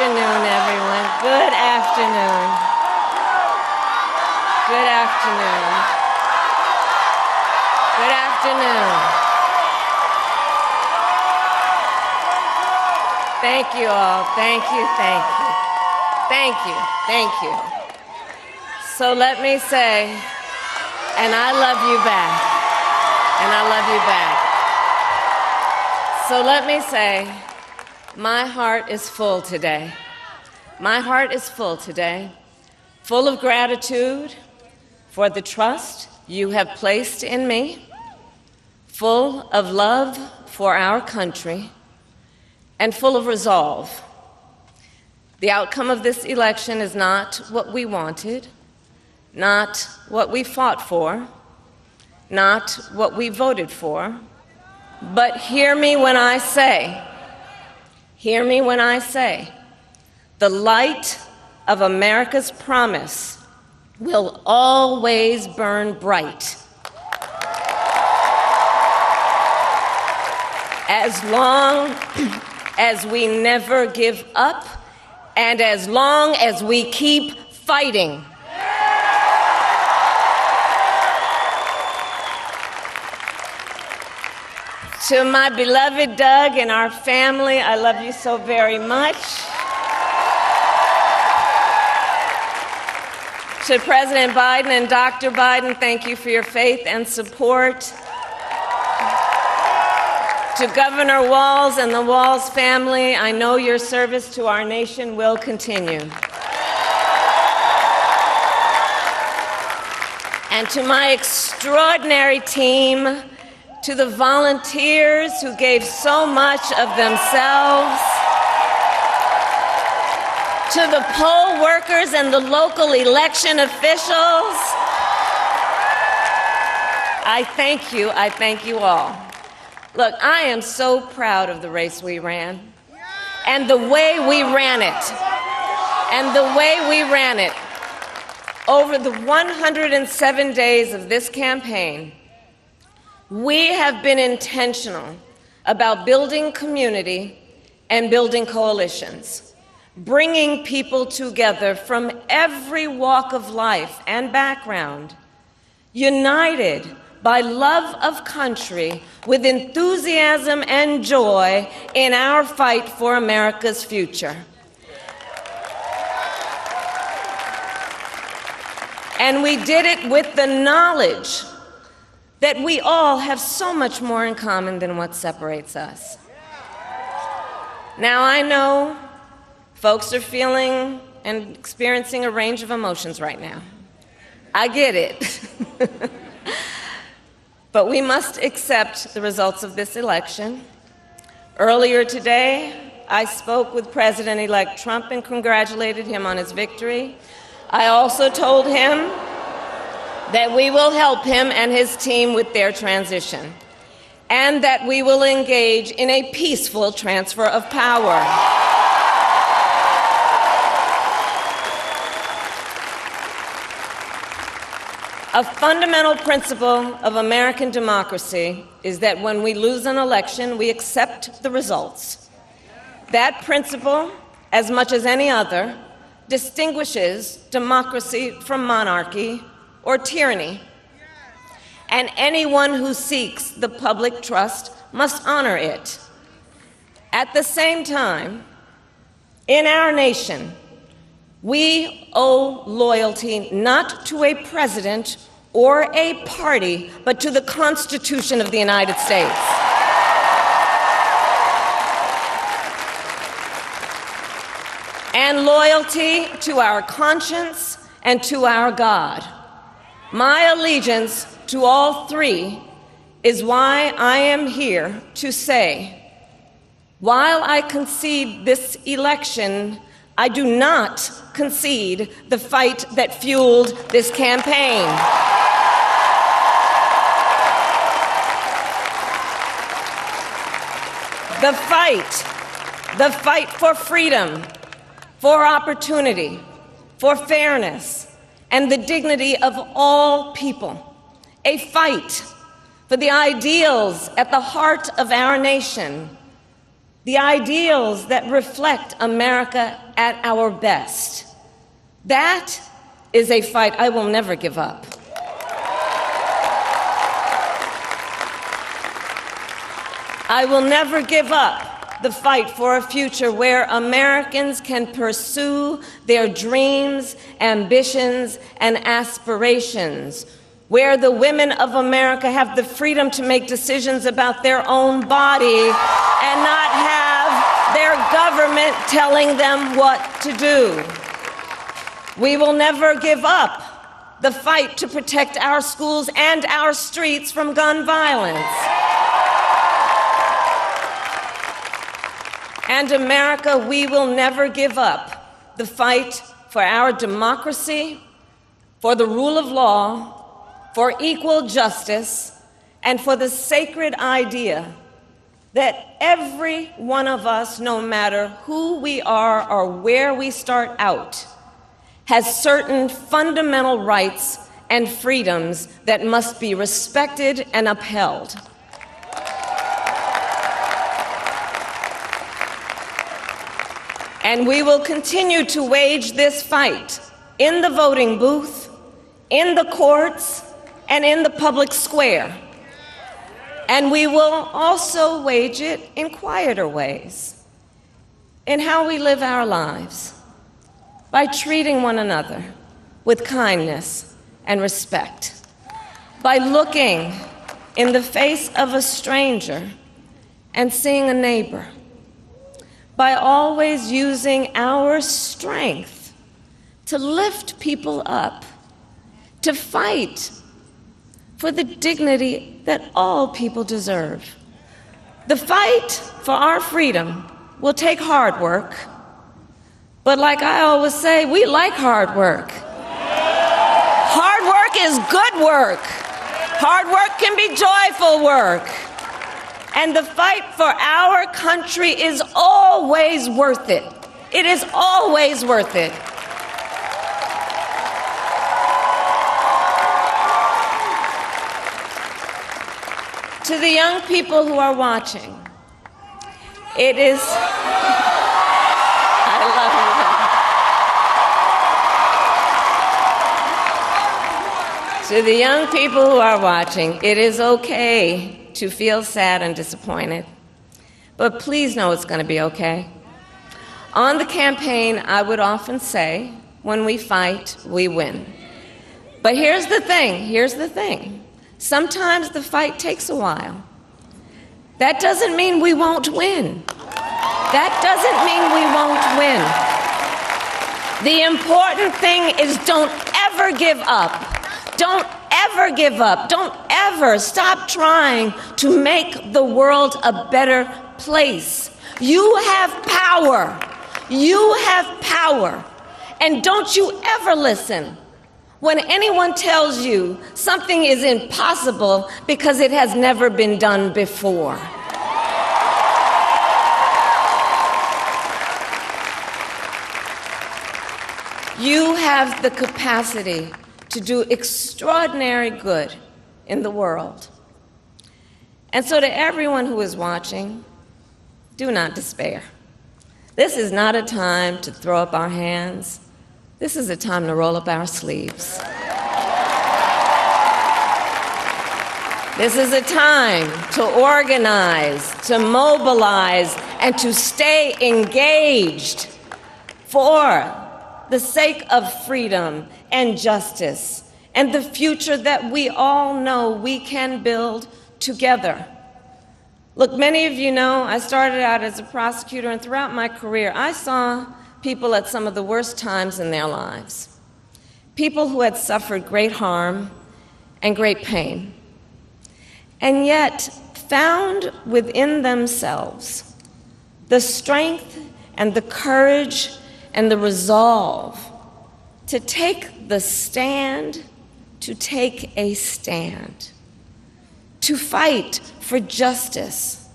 afternoon, everyone. Good afternoon. Good afternoon. Good afternoon. Thank you all. Thank you, thank you. Thank you, thank you. So let me say, and I love you back. And I love you back. So let me say, my heart is full today. My heart is full today, full of gratitude for the trust you have placed in me, full of love for our country, and full of resolve. The outcome of this election is not what we wanted, not what we fought for, not what we voted for, but hear me when I say, the light of America's promise will always burn bright. As long as we never give up, and as long as we keep fighting. To my beloved Doug and our family, I love you so very much. To President Biden and Dr. Biden, thank you for your faith and support. To Governor Walz and the Walz family, I know your service to our nation will continue. And to my extraordinary team, to the volunteers who gave so much of themselves, to the poll workers and the local election officials, I thank you all. Look, I am so proud of the race we ran, and the way we ran it, over the 107 days of this campaign. We have been intentional about building community and building coalitions, bringing people together from every walk of life and background, united by love of country with enthusiasm and joy in our fight for America's future. And we did it with the knowledge that we all have so much more in common than what separates us. Now, I know folks are feeling and experiencing a range of emotions right now. I get it. But we accept the results of this election. Earlier today, I spoke with President-elect Trump and congratulated him on his victory. I also told him that we will help him and his team with their transition, and that we will engage in a peaceful transfer of power. A fundamental principle of American democracy is that when we lose an election, we accept the results. That principle, as much as any other, distinguishes democracy from monarchy or tyranny, and anyone who seeks the public trust must honor it. At the same time, in our nation, we owe loyalty not to a president or a party, but to the Constitution of the United States. And loyalty to our conscience and to our God. My allegiance to all three is why I am here to say, while I concede this election, I do not concede the fight that fueled this campaign. The fight for freedom, for opportunity, for fairness, and the dignity of all people. A fight for the ideals at the heart of our nation. the ideals that reflect America at our best. That is a fight I will never give up. I will never give up the fight for a future where Americans can pursue their dreams, ambitions, and aspirations, where the women of America have the freedom to make decisions about their own body and not have their government telling them what to do. We will never give up the fight to protect our schools and our streets from gun violence. And America, we will never give up the fight for our democracy, for the rule of law, for equal justice, and for the sacred idea that every one of us, no matter who we are or where we start out, has certain fundamental rights and freedoms that must be respected and upheld. And we will continue to wage this fight in the voting booth, in the courts, and in the public square. And we will also wage it in quieter ways, in how we live our lives, by treating one another with kindness and respect, by looking in the face of a stranger and seeing a neighbor, by always using our strength to lift people up, to fight for the dignity that all people deserve. The fight for our freedom will take hard work, but like I always say, we like hard work. Hard work is good work. Hard work can be joyful work. And the fight for our country is always worth it. It is always worth it. To the young people who are watching, it is... I love you. To the young people who are watching, it is okay to feel sad and disappointed, but please know it's going to be okay. On the campaign, I would often say, when we fight, we win. But here's the thing. Sometimes the fight takes a while. That doesn't mean we won't win. That doesn't mean we won't win. The important thing is don't ever give up. Don't ever give up. Don't ever stop trying to make the world a better place. You have power. You have power. And don't you ever listen when anyone tells you something is impossible because it has never been done before. You have the capacity to do extraordinary good in the world. And so to everyone who is watching, do not despair. This is not a time to throw up our hands. This is a time to roll up our sleeves. This is a time to organize, to mobilize, and to stay engaged for the sake of freedom and justice and the future that we all know we can build together. Look, many of you know I started out as a prosecutor, and throughout my career, I saw people at some of the worst times in their lives. People who had suffered great harm and great pain, and yet found within themselves the strength and the courage and the resolve to take the stand, to take a stand, to fight for justice,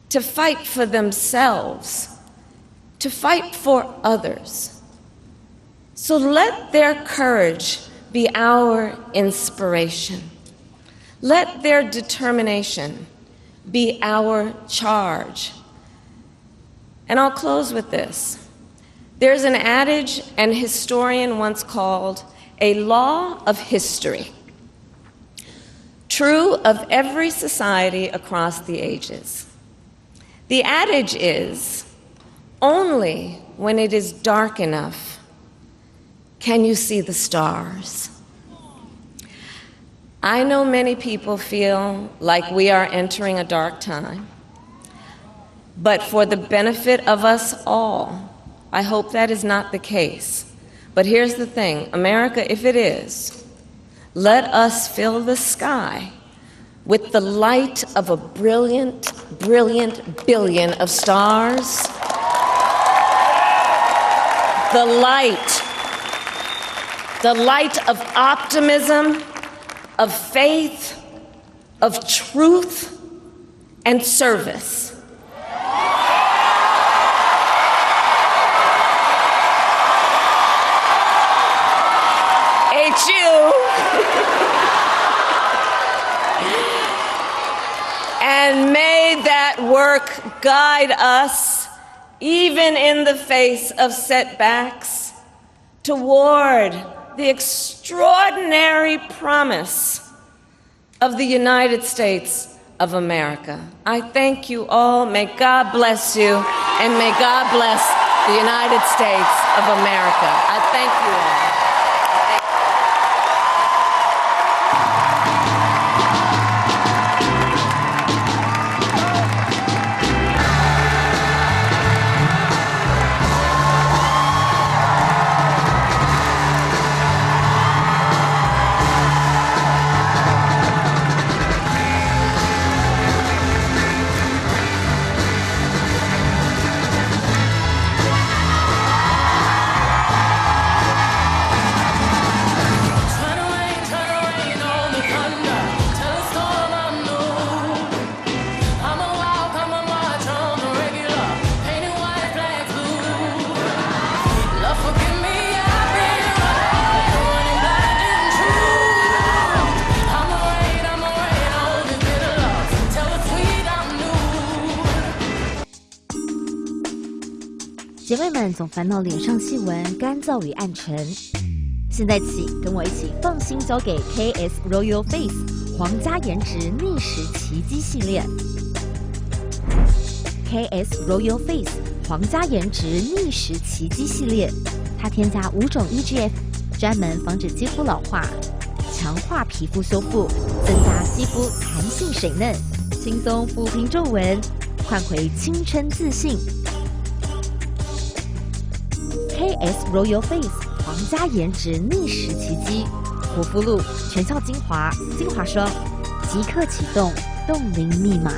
to fight for themselves, to fight for others. So let their courage be our inspiration. Let their determination be our charge. And I'll close with this. There's an adage an historian once called a law of history, true of every society across the ages. The adage is, only when it is dark enough can you see the stars. I know many people feel like we are entering a dark time, but for the benefit of us all, I hope that is not the case. But here's the thing, America, if it is, let us fill the sky with the light of a brilliant, brilliant billion of stars. The light of optimism, of faith, of truth, and service. And may that work guide us, even in the face of setbacks, toward the extraordinary promise of the United States of America. I thank you all. May God bless you, and may God bless the United States of America. I thank you all. 姐妹们总烦恼脸上细纹干燥与暗沉，现在起跟我一起放心交给 KS Royal Face 皇家颜值逆时奇迹系列。KS Royal Face 皇家颜值逆时奇迹系列，它添加5种 EGF， 专门防止肌肤老化，强化皮肤修复，增加肌肤弹性水嫩，轻松抚平皱纹，换回青春自信。KS Royal Face 皇家颜值逆时奇迹，护肤露、全效精华、精华霜，即刻启动冻龄密码。